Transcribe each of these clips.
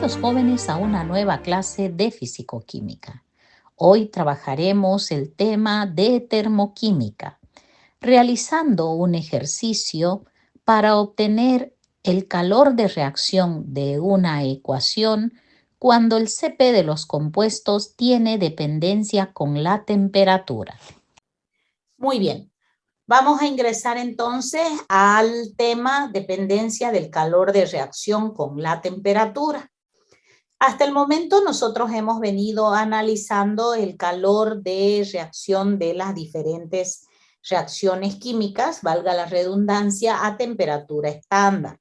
Bienvenidos jóvenes a una nueva clase de fisicoquímica. Hoy trabajaremos el tema de termoquímica, realizando un ejercicio para obtener el calor de reacción de una ecuación cuando el Cp de los compuestos tiene dependencia con la temperatura. Muy bien. Vamos a ingresar entonces al tema dependencia del calor de reacción con la temperatura. Hasta el momento nosotros hemos venido analizando el calor de reacción de las diferentes reacciones químicas, valga la redundancia, a temperatura estándar,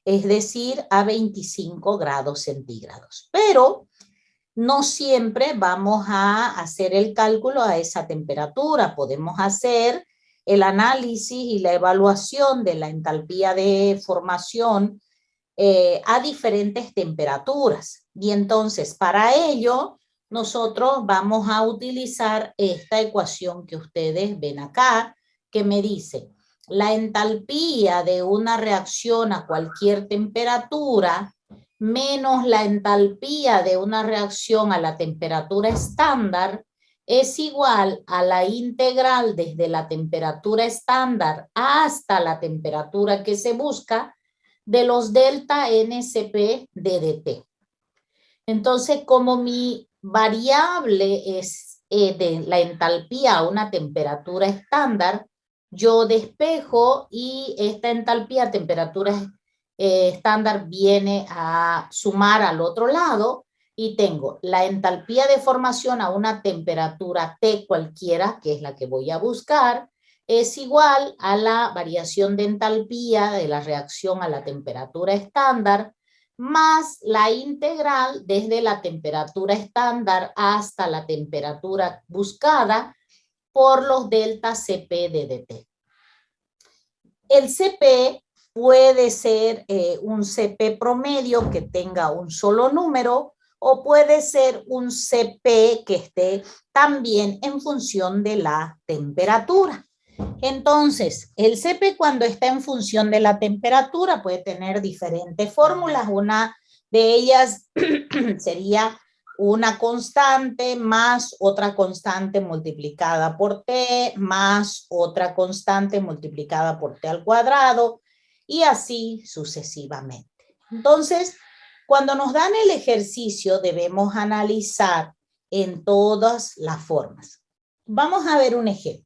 es decir, a 25 grados centígrados. Pero no siempre vamos a hacer el cálculo a esa temperatura. Podemos hacer el análisis y la evaluación de la entalpía de formación a diferentes temperaturas. Y entonces, para ello, nosotros vamos a utilizar esta ecuación que ustedes ven acá, que me dice, la entalpía de una reacción a cualquier temperatura menos la entalpía de una reacción a la temperatura estándar es igual a la integral desde la temperatura estándar hasta la temperatura que se busca de los delta NCP DDT. Entonces, como mi variable es de la entalpía a una temperatura estándar, yo despejo y esta entalpía a temperatura estándar viene a sumar al otro lado y tengo la entalpía de formación a una temperatura T cualquiera, que es la que voy a buscar, es igual a la variación de entalpía de la reacción a la temperatura estándar más la integral desde la temperatura estándar hasta la temperatura buscada por los delta Cp DDT. El Cp puede ser un Cp promedio que tenga un solo número o puede ser un Cp que esté también en función de la temperatura. Entonces, el Cp cuando está en función de la temperatura puede tener diferentes fórmulas. Una de ellas sería una constante más otra constante multiplicada por T más otra constante multiplicada por T al cuadrado y así sucesivamente. Entonces, cuando nos dan el ejercicio debemos analizar en todas las formas. Vamos a ver un ejemplo.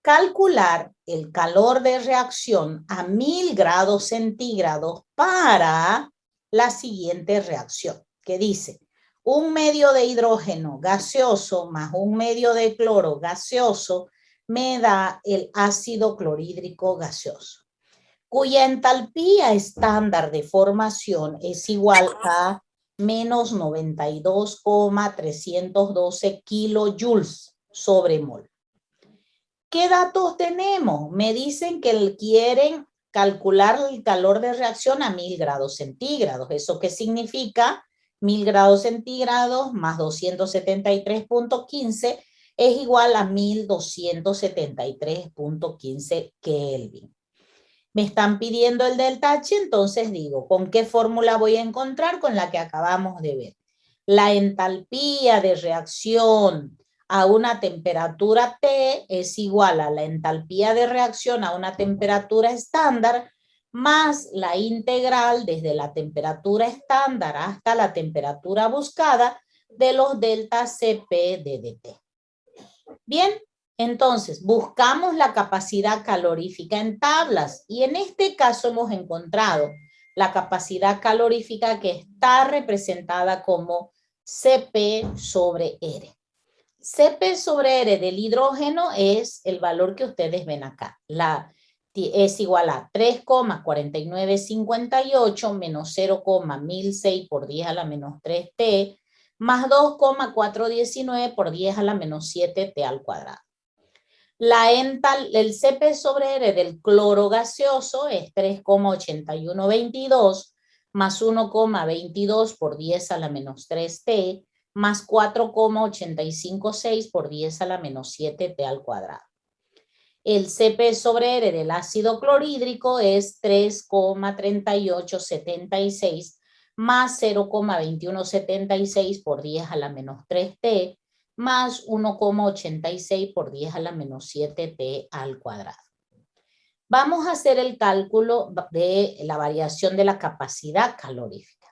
Calcular el calor de reacción a 1000 grados centígrados para la siguiente reacción, que dice un medio de hidrógeno gaseoso más un medio de cloro gaseoso me da el ácido clorhídrico gaseoso, cuya entalpía estándar de formación es igual a menos 92,312 kilojoules sobre mol. ¿Qué datos tenemos? Me dicen que quieren calcular el calor de reacción a 1000 grados centígrados. ¿Eso qué significa? 1000 grados centígrados más 273.15 es igual a 1273.15 Kelvin. Me están pidiendo el delta H, entonces digo, ¿con qué fórmula voy a encontrar? Con la que acabamos de ver. La entalpía de reacción a una temperatura T es igual a la entalpía de reacción a una temperatura estándar más la integral desde la temperatura estándar hasta la temperatura buscada de los delta Cp DDT. Bien, entonces buscamos la capacidad calorífica en tablas y en este caso hemos encontrado la capacidad calorífica que está representada como Cp sobre R. Cp sobre R del hidrógeno es el valor que ustedes ven acá. Es igual a 3,4958 menos 0,1006 por 10 a la menos 3T más 2,419 por 10 a la menos 7T al cuadrado. El Cp sobre R del cloro gaseoso es 3,8122 más 1,22 por 10 a la menos 3T más 4,856 por 10 a la menos 7T al cuadrado. El Cp sobre R del ácido clorhídrico es 3,3876 más 0,2176 por 10 a la menos 3t, más 1,86 por 10 a la menos 7t al cuadrado. Vamos a hacer el cálculo de la variación de la capacidad calorífica.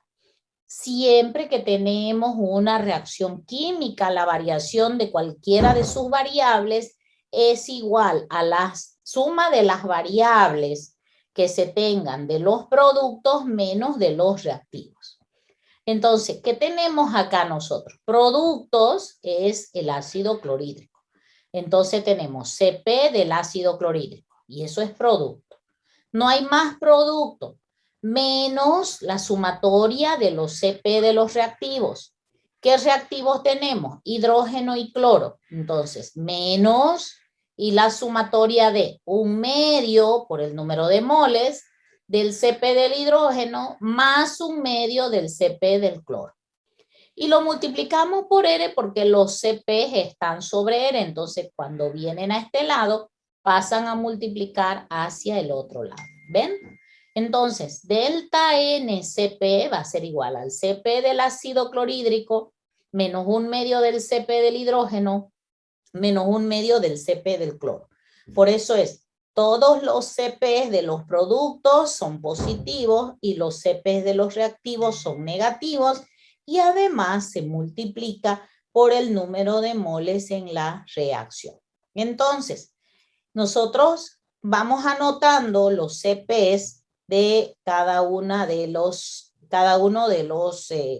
Siempre que tenemos una reacción química, la variación de cualquiera de sus variables es igual a la suma de las variables que se tengan de los productos menos de los reactivos. Entonces, ¿qué tenemos acá nosotros? Productos es el ácido clorhídrico. Entonces tenemos CP del ácido clorhídrico y eso es producto. No hay más producto menos la sumatoria de los CP de los reactivos. ¿Qué reactivos tenemos? Hidrógeno y cloro. Entonces, menos y la sumatoria de 1/2 por el número de moles del CP del hidrógeno más 1/2 del CP del cloro. Y lo multiplicamos por R porque los CP están sobre R. Entonces, cuando vienen a este lado, pasan a multiplicar hacia el otro lado. ¿Ven? Entonces, delta NCP va a ser igual al CP del ácido clorhídrico menos 1/2 del CP del hidrógeno menos 1/2 del CP del cloro. Por eso es, todos los CP de los productos son positivos y los CP de los reactivos son negativos y además se multiplica por el número de moles en la reacción. Entonces, nosotros vamos anotando los CPs de cada uno de los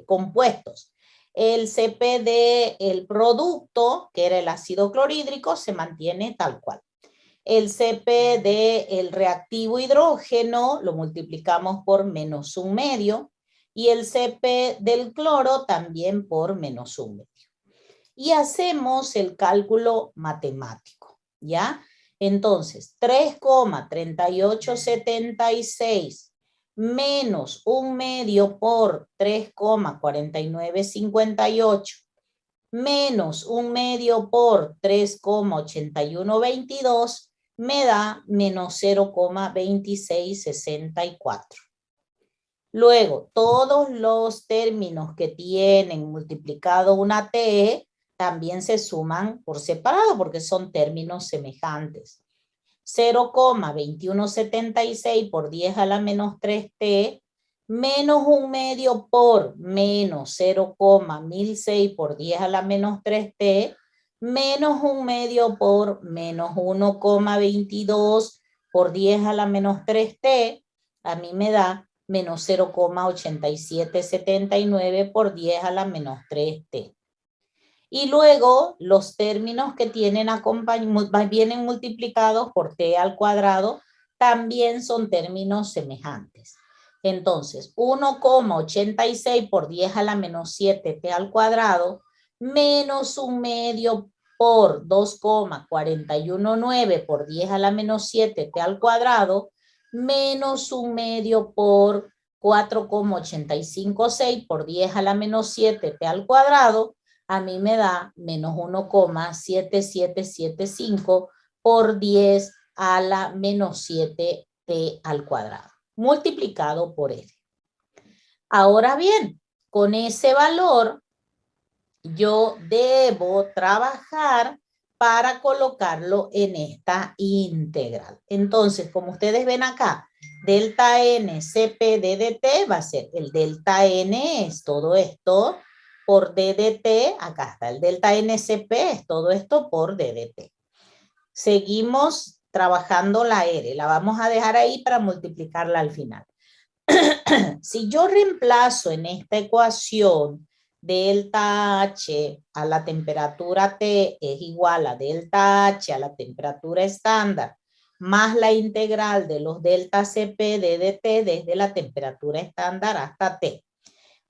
compuestos. El CP del producto, que era el ácido clorhídrico, se mantiene tal cual. El CP del reactivo hidrógeno lo multiplicamos por menos 1/2 y el CP del cloro también por menos 1/2. Y hacemos el cálculo matemático, ¿ya? Entonces, 3,3876 menos 1/2 por 3,4958 menos 1/2 por 3,8122 me da menos 0,2664. Luego, todos los términos que tienen multiplicado una T también se suman por separado porque son términos semejantes. 0,2176 por 10 a la menos 3t menos 1/2 por menos 0,1006 por 10 a la menos 3t menos 1/2 por menos 1,22 por 10 a la menos 3t, a mí me da menos 0,8779 por 10 a la menos 3t. Y luego los términos que tienen vienen multiplicados por t al cuadrado también son términos semejantes. Entonces, 1,86 por 10 a la menos 7t al cuadrado menos 1/2 por 2,419 por 10 a la menos 7t al cuadrado menos 1/2 por 4,856 por 10 a la menos 7t al cuadrado a mí me da menos 1,7775 por 10 a la menos 7t al cuadrado, multiplicado por L. Ahora bien, con ese valor, yo debo trabajar para colocarlo en esta integral. Entonces, como ustedes ven acá, delta N CP DDT va a ser el delta N es todo esto por DDT, acá está el delta NCP, es todo esto por DDT. Seguimos trabajando la R, la vamos a dejar ahí para multiplicarla al final. Si yo reemplazo en esta ecuación delta H a la temperatura T es igual a delta H a la temperatura estándar más la integral de los delta CP DDT desde la temperatura estándar hasta T.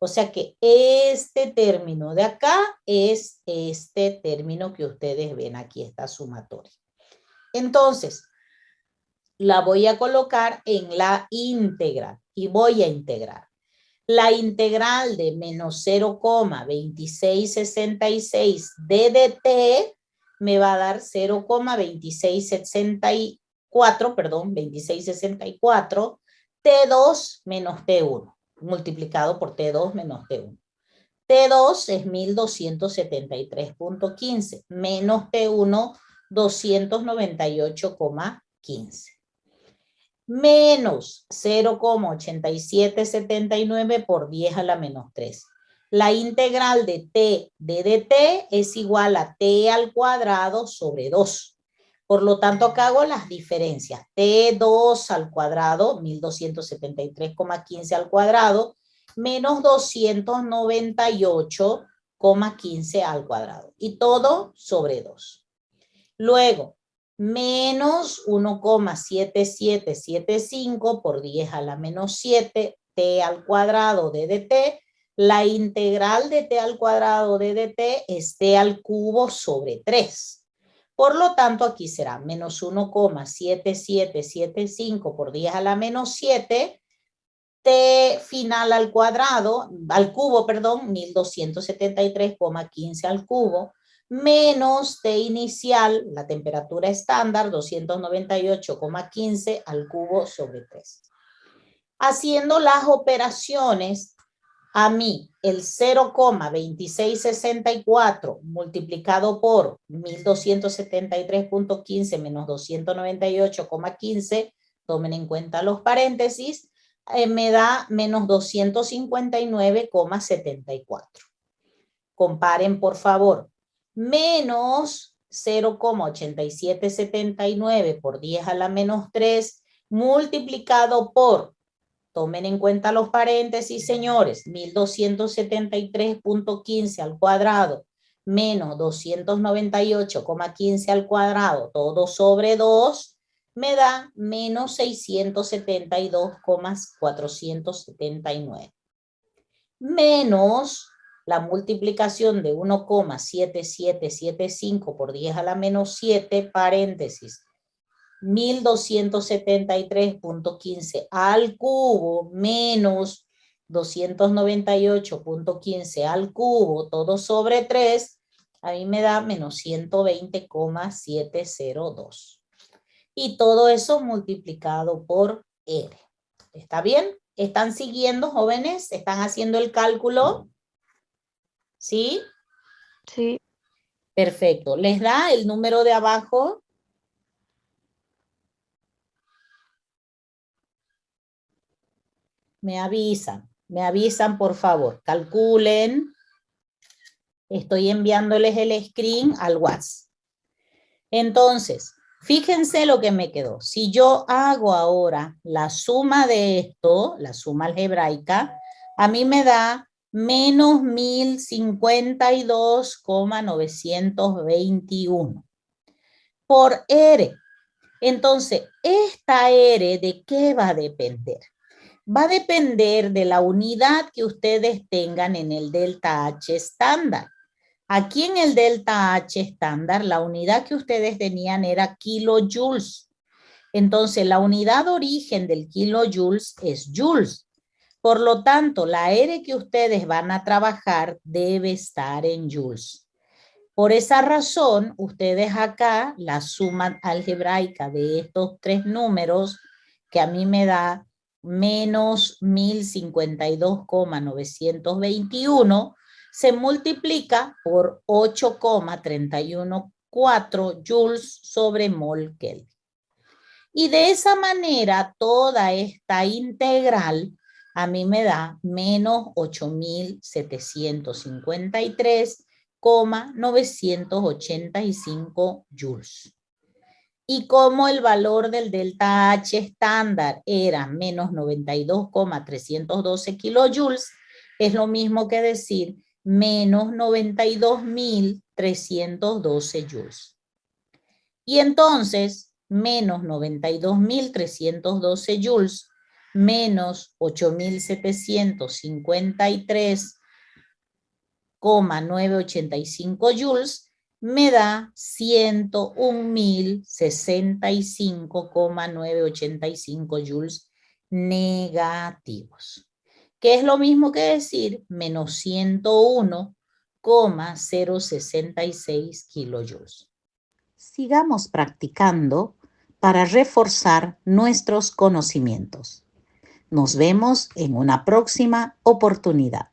O sea que este término de acá es este término que ustedes ven aquí, esta sumatoria. Entonces, la voy a colocar en la integral y voy a integrar. La integral de menos 0,2666 DDT me va a dar 0,2664, perdón, 2664 T2 menos T1. multiplicado por T2 menos T1. T2 es 1273.15 menos T1 298,15 menos 0,8779 por 10 a la menos 3. La integral de T de dt es igual a T al cuadrado sobre 2. Por lo tanto, acá hago las diferencias. T2 al cuadrado, 1273,15 al cuadrado, menos 298,15 al cuadrado. Y todo sobre 2. Luego, menos 1,7775 por 10 a la menos 7, t al cuadrado de dt. La integral de t al cuadrado de dt es t al cubo sobre 3. Por lo tanto, aquí será menos 1,7775 por 10 a la menos 7, t final al cuadrado, al cubo, perdón, 1273,15 al cubo, menos T inicial, la temperatura estándar, 298,15 al cubo sobre 3. Haciendo las operaciones, a mí el 0,2664 multiplicado por 1273,15 menos 298,15, tomen en cuenta los paréntesis, me da menos 259,74. Comparen, por favor. Menos 0,8779 por 10 a la menos 3 multiplicado por, tomen en cuenta los paréntesis, señores, 1273,15 al cuadrado menos 298,15 al cuadrado, todo sobre 2, me da menos 672,479. Menos la multiplicación de 1,7775 por 10 a la menos 7, paréntesis, 1273,15 al cubo menos 298,15 al cubo, todo sobre 3, a mí me da menos 120,702. Y todo eso multiplicado por R. ¿Está bien? ¿Están siguiendo, jóvenes? ¿Están haciendo el cálculo? ¿Sí? Sí. Perfecto. ¿Les da el número de abajo? Me avisan por favor. Calculen. Estoy enviándoles el screen al WhatsApp. Entonces, fíjense lo que me quedó. Si yo hago ahora la suma de esto, la suma algebraica, a mí me da menos 1052,921 por R. Entonces, esta R, ¿de qué va a depender? Va a depender de la unidad que ustedes tengan en el delta H estándar. Aquí en el delta H estándar, la unidad que ustedes tenían era kilojoules. Entonces, la unidad de origen del kilojoules es joules. Por lo tanto, la R que ustedes van a trabajar debe estar en joules. Por esa razón, ustedes acá, la suma algebraica de estos tres números, que a mí me da menos 1052,921, se multiplica por 8,314 joules sobre mol Kelvin. Y de esa manera, toda esta integral a mí me da menos 8.753,985 joules. Y como el valor del delta H estándar era menos 92,312 kilojoules, es lo mismo que decir menos 92.312 joules. Y entonces, menos 92.312 joules, menos 8.753,985 joules, me da 101.065,985 joules negativos. Que es lo mismo que decir menos 101,066 kilojoules. Sigamos practicando para reforzar nuestros conocimientos. Nos vemos en una próxima oportunidad.